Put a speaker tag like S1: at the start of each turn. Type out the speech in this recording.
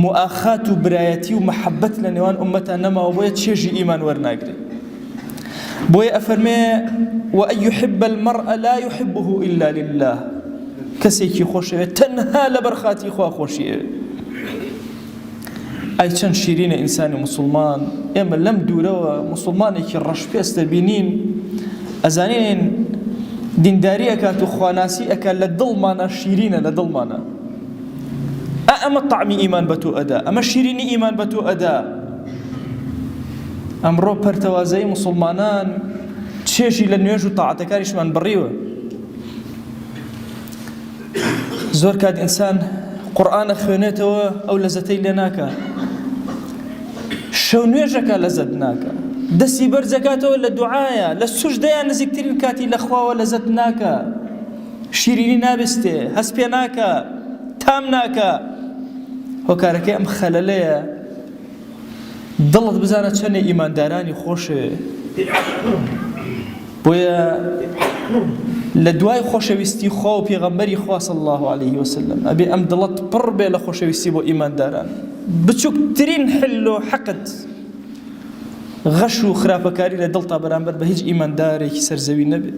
S1: مؤاخات و برایەتی و محەبەت لە نێوان ئومەتان نەماوە بۆیە چێژی ئیمان وەرناگرێ. بۆیە ئەفەرمێ وأن يحب المرء لا يحبه إلا لله، کەسێکی خۆشەوێت تەنها لەبەر خاتی خوا خۆشیە. ئەی چەند شیرینە ئینسانی مسلمان. ئێمە لەم دوورەوە مسلمانێکی ڕەشپێستە بینین ئەزانین دینداری ئەکات و خواناسی ئەکات لە دڵمانە شیرینە لە دڵمانە. ئەمە طعمی ئیمان بە تۆ ئەدا، ئەمە شیرینی ئیمان بە تۆ ئەدا. ئەمڕۆ پەرتەوازەی مسلمانان چێژی لە نوێژ و تاعەتەکانیشمان بڕیوە. زۆر کات ئینسان قورئانە خوێنێتەوە ئەو لەزەتەی لێ ناکە، شەو نوێژەکە لەزەت ناکە، دەستی بەرزەکاتەوە لە دوعایە، لە سوژدەیان نزیکترین کاتی لە خواوە لەزەت ناکە، شیرینی نابستێ، هەست پێ ناکە، تام ناکە. هۆکارەکەی ئەم خەلەلەیە. دڵت بزانە چەندێ ئیماندارانی خۆشێ. بۆیە لە دوای خۆشەویستی خوا و پێغەمبەری خوا صلی الله عليه وسلم ئەبێ ئەم دڵت پڕ بێ لە خۆشەویستی بۆ ئیمانداران. بچووکترین حل و حەقت غەش و خراپەکاری لە دڵتا بەرامبەر بە هیچ ئیماندارێکی سەرزەوی نەبێ.